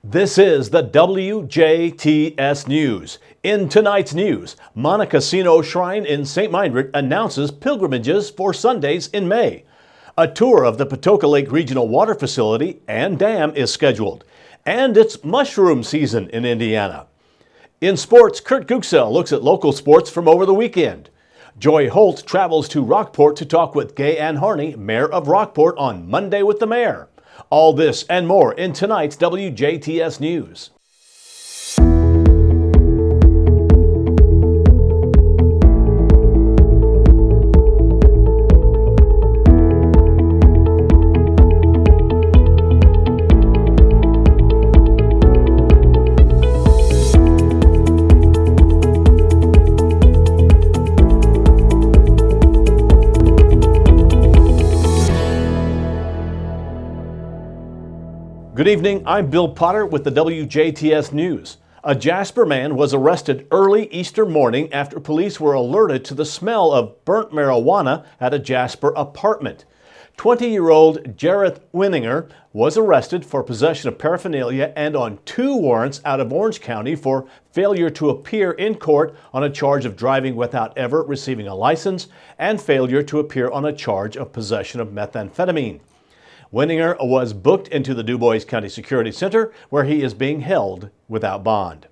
This is the WJTS News. In tonight's news, Montecasino Shrine in St. Meinrad announces pilgrimages for Sundays in May. A tour of the Patoka Lake Regional Water Facility and Dam is scheduled. And it's mushroom season in Indiana. In sports, Kurt Guxell looks at local sports from over the weekend. Joy Holt travels to Rockport to talk with Gay Ann Harney, Mayor of Rockport, on Monday with the Mayor. All this and more in tonight's WJTS News. Good evening, I'm Bill Potter with the WJTS News. A Jasper man was arrested early Easter morning after police were alerted to the smell of burnt marijuana at a Jasper apartment. 20-year-old Jareth Winninger was arrested for possession of paraphernalia and on 2 warrants out of Orange County for failure to appear in court on a charge of driving without ever receiving a license and failure to appear on a charge of possession of methamphetamine. Winninger was booked into the Dubois County Security Center, where he is being held without bond.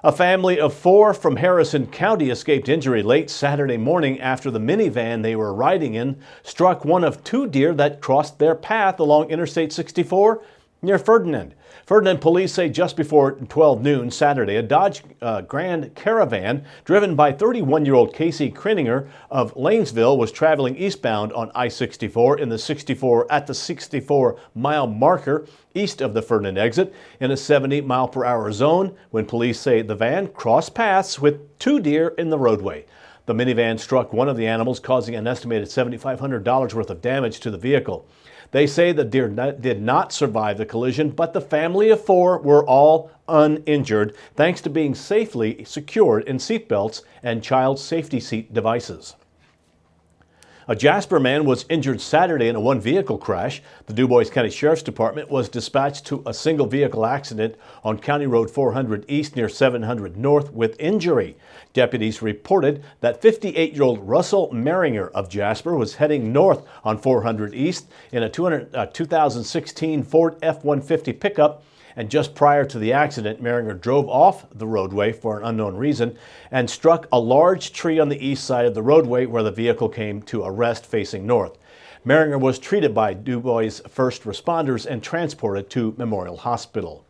A family of 4 from Harrison County escaped injury late Saturday morning after the minivan they were riding in struck one of 2 deer that crossed their path along Interstate 64 near Ferdinand. Ferdinand police say just before 12 noon Saturday, a Dodge Grand Caravan driven by 31-year-old Casey Krininger of Lanesville was traveling eastbound on I-64 at the 64-mile marker east of the Ferdinand exit in a 70-mile-per-hour zone when police say the van crossed paths with 2 deer in the roadway. The minivan struck one of the animals, causing an estimated $7,500 worth of damage to the vehicle. They say the deer did not survive the collision, but the family of 4 were all uninjured thanks to being safely secured in seatbelts and child safety seat devices. A Jasper man was injured Saturday in a 1-vehicle crash. The Dubois County Sheriff's Department was dispatched to a single-vehicle accident on County Road 400 East near 700 North with injury. Deputies reported that 58-year-old Russell Maringer of Jasper was heading north on 400 East in a 2016 Ford F-150 pickup. And just prior to the accident, Maringer drove off the roadway for an unknown reason and struck a large tree on the east side of the roadway where the vehicle came to a rest facing north. Maringer was treated by Dubois first responders and transported to Memorial Hospital.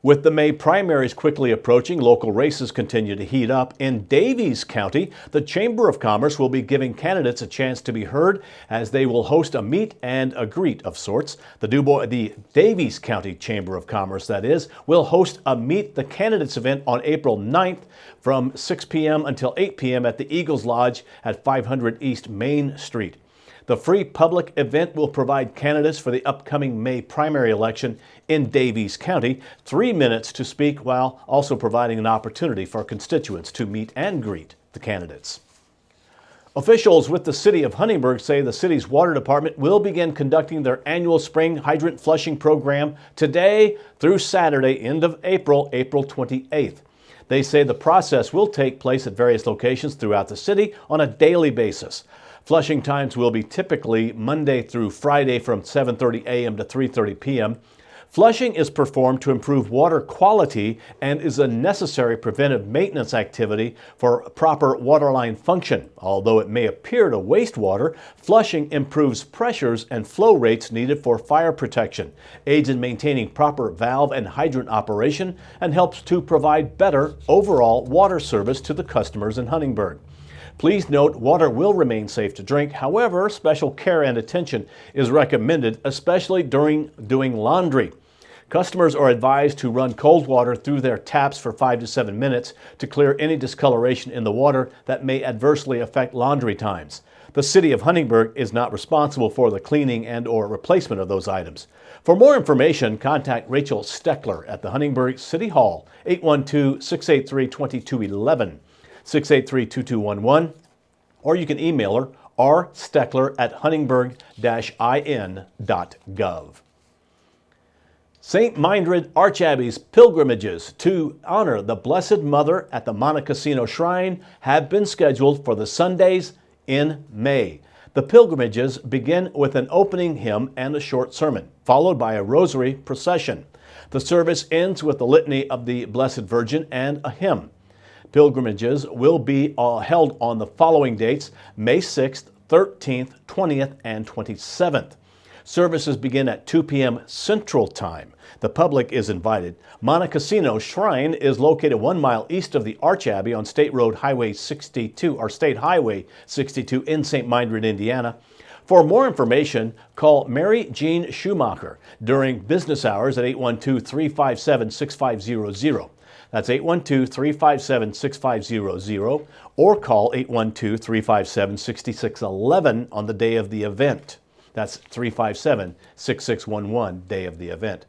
With the May primaries quickly approaching, local races continue to heat up. In Daviess County, the Chamber of Commerce will be giving candidates a chance to be heard as they will host a meet and a greet of sorts. The Daviess County Chamber of Commerce, that is, will host a Meet the Candidates event on April 9th from 6 p.m. until 8 p.m. at the Eagles Lodge at 500 East Main Street. The free public event will provide candidates for the upcoming May primary election in Daviess County 3 minutes to speak, while also providing an opportunity for constituents to meet and greet the candidates. Officials with the city of Huntingburg say the city's water department will begin conducting their annual spring hydrant flushing program today through Saturday, end of April 28th. They say the process will take place at various locations throughout the city on a daily basis. Flushing times will be typically Monday through Friday from 7:30 a.m. to 3:30 p.m. Flushing is performed to improve water quality and is a necessary preventive maintenance activity for proper waterline function. Although it may appear to waste water, flushing improves pressures and flow rates needed for fire protection, aids in maintaining proper valve and hydrant operation, and helps to provide better overall water service to the customers in Huntingburg. Please note, water will remain safe to drink. However, special care and attention is recommended, especially during doing laundry. Customers are advised to run cold water through their taps for 5 to 7 minutes to clear any discoloration in the water that may adversely affect laundry times. The City of Huntingburg is not responsible for the cleaning and/or replacement of those items. For more information, contact Rachel Steckler at the Huntingburg City Hall, 812-683-2211. 683-2211, or you can email her rsteckler@huntingburg-in.gov. St. Mindred Archabbey's pilgrimages to honor the Blessed Mother at the Montecasino Shrine have been scheduled for the Sundays in May. The pilgrimages begin with an opening hymn and a short sermon, followed by a rosary procession. The service ends with the Litany of the Blessed Virgin and a hymn. Pilgrimages will be held on the following dates: May 6th, 13th, 20th, and 27th. Services begin at 2 p.m. Central Time. The public is invited. Montecasino Shrine is located 1 mile east of the Archabbey on State Highway 62 in St. Mindred, Indiana. For more information, call Mary Jean Schumacher during business hours at 812-357-6500. That's 812-357-6500, or call 812-357-6611 on the day of the event. That's 357-6611, day of the event.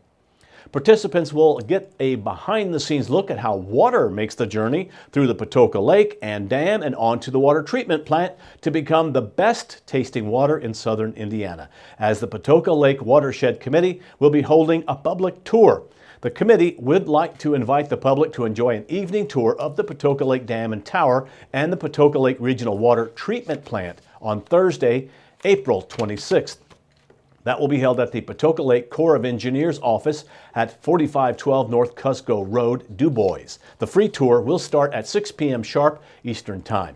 Participants will get a behind-the-scenes look at how water makes the journey through the Patoka Lake and Dam and onto the water treatment plant to become the best tasting water in southern Indiana, as the Patoka Lake Watershed Committee will be holding a public tour. The committee would like to invite the public to enjoy an evening tour of the Patoka Lake Dam and Tower and the Patoka Lake Regional Water Treatment Plant on Thursday, April 26th. That will be held at the Patoka Lake Corps of Engineers office at 4512 North Cusco Road, Du Bois. The free tour will start at 6 p.m. sharp Eastern Time.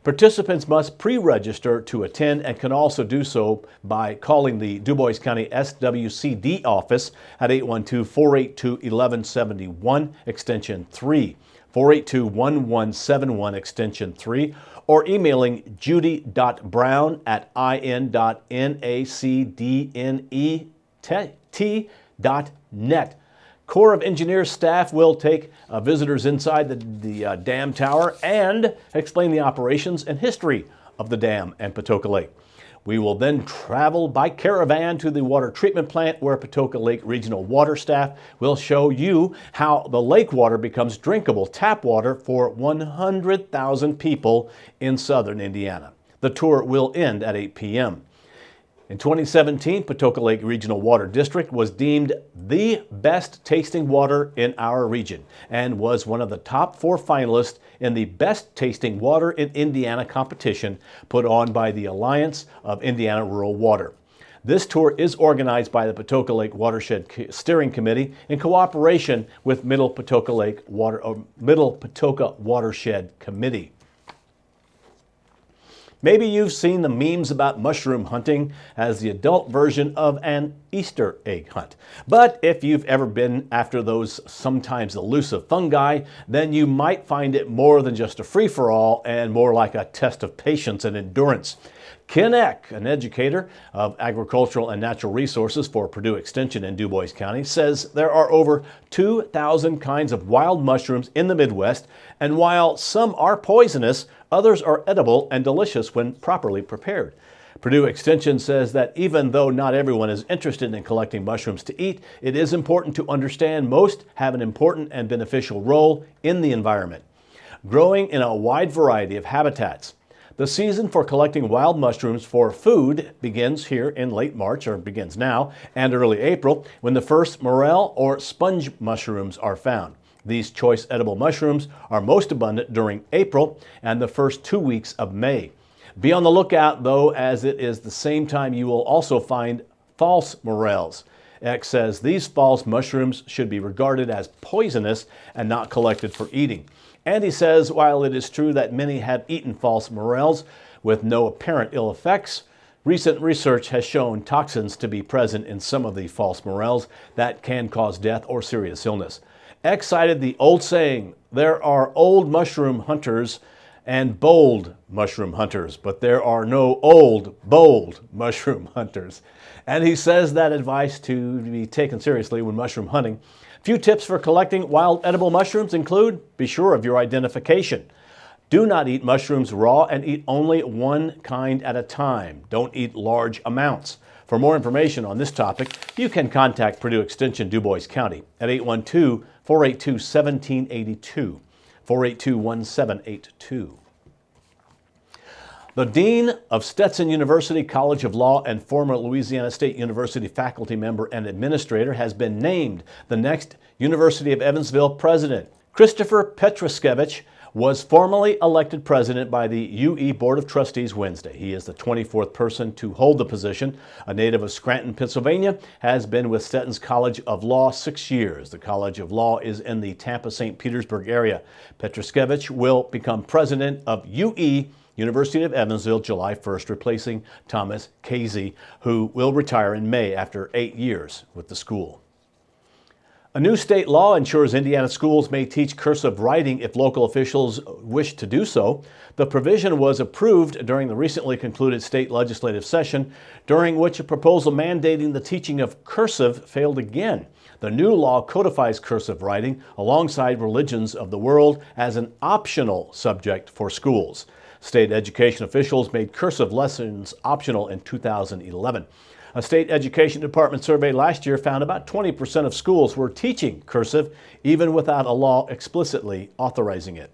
Participants must pre-register to attend and can also do so by calling the Du Bois County SWCD office at 812-482-1171 extension 3, 482-1171 extension 3, or emailing judy.brown@in.nacdnet.net. Corps of Engineers staff will take visitors inside the dam tower and explain the operations and history of the dam and Patoka Lake. We will then travel by caravan to the water treatment plant where Patoka Lake Regional Water staff will show you how the lake water becomes drinkable tap water for 100,000 people in southern Indiana. The tour will end at 8 p.m. In 2017, Patoka Lake Regional Water District was deemed the best tasting water in our region and was one of the top 4 finalists in the Best Tasting Water in Indiana competition put on by the Alliance of Indiana Rural Water. This tour is organized by the Patoka Lake Watershed Steering Committee in cooperation with Middle Patoka Watershed Committee. Maybe you've seen the memes about mushroom hunting as the adult version of an Easter egg hunt. But if you've ever been after those sometimes elusive fungi, then you might find it more than just a free-for-all and more like a test of patience and endurance. Ken Eck, an educator of agricultural and natural resources for Purdue Extension in Du Bois County, says there are over 2,000 kinds of wild mushrooms in the Midwest, and while some are poisonous, others are edible and delicious when properly prepared. Purdue Extension says that even though not everyone is interested in collecting mushrooms to eat, it is important to understand most have an important and beneficial role in the environment. Growing in a wide variety of habitats. The season for collecting wild mushrooms for food begins here in late March, or begins now, and early April, when the first morel or sponge mushrooms are found. These choice edible mushrooms are most abundant during April and the first 2 weeks of May. Be on the lookout, though, as it is the same time you will also find false morels. Eck says these false mushrooms should be regarded as poisonous and not collected for eating. And he says while it is true that many have eaten false morels with no apparent ill effects, recent research has shown toxins to be present in some of the false morels that can cause death or serious illness. Eck cited the old saying, there are old mushroom hunters and bold mushroom hunters, but there are no old, bold mushroom hunters. And he says that advice to be taken seriously when mushroom hunting. Few tips for collecting wild edible mushrooms include: be sure of your identification. Do not eat mushrooms raw and eat only one kind at a time. Don't eat large amounts. For more information on this topic, you can contact Purdue Extension Du Bois County at 812-482-1782, 482-1782. The Dean of Stetson University College of Law and former Louisiana State University faculty member and administrator has been named the next University of Evansville president. Christopher Petroskevich was formally elected president by the UE Board of Trustees Wednesday. He is the 24th person to hold the position. A native of Scranton, Pennsylvania, has been with Stetson's College of Law 6 years. The College of Law is in the Tampa-St. Petersburg area. Petroskevich will become president of UE University of Evansville July 1st, replacing Thomas Casey, who will retire in May after 8 years with the school. A new state law ensures Indiana schools may teach cursive writing if local officials wish to do so. The provision was approved during the recently concluded state legislative session, during which a proposal mandating the teaching of cursive failed again. The new law codifies cursive writing alongside religions of the world as an optional subject for schools. State education officials made cursive lessons optional in 2011. A state education department survey last year found about 20% of schools were teaching cursive, even without a law explicitly authorizing it.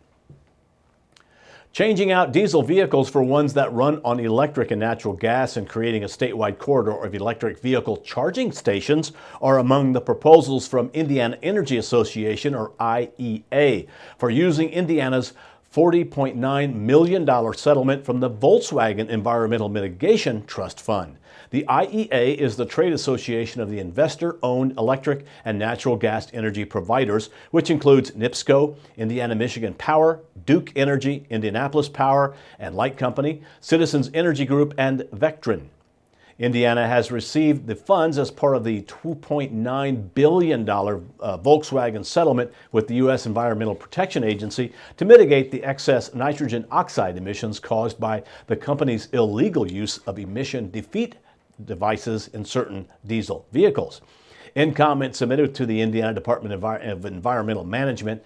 Changing out diesel vehicles for ones that run on electric and natural gas and creating a statewide corridor of electric vehicle charging stations are among the proposals from Indiana Energy Association, or IEA, for using Indiana's $40.9 million settlement from the Volkswagen Environmental Mitigation Trust Fund. The IEA is the trade association of the investor-owned electric and natural gas energy providers, which includes NIPSCO, Indiana Michigan Power, Duke Energy, Indianapolis Power and Light Company, Citizens Energy Group, and Vectren. Indiana has received the funds as part of the $2.9 billion Volkswagen settlement with the U.S. Environmental Protection Agency to mitigate the excess nitrogen oxide emissions caused by the company's illegal use of emission defeat devices in certain diesel vehicles. In comments submitted to the Indiana Department of Environmental Management,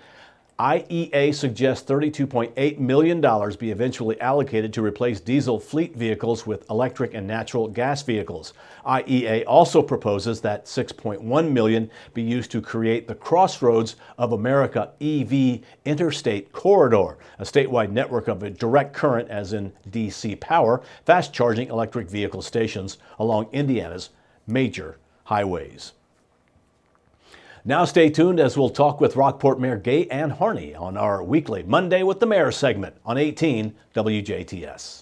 IEA suggests $32.8 million be eventually allocated to replace diesel fleet vehicles with electric and natural gas vehicles. IEA also proposes that $6.1 million be used to create the Crossroads of America EV Interstate Corridor, a statewide network of a direct current, as in DC Power, fast-charging electric vehicle stations along Indiana's major highways. Now stay tuned as we'll talk with Rockport Mayor Gay Ann Harney on our weekly Monday with the Mayor segment on 18 WJTS.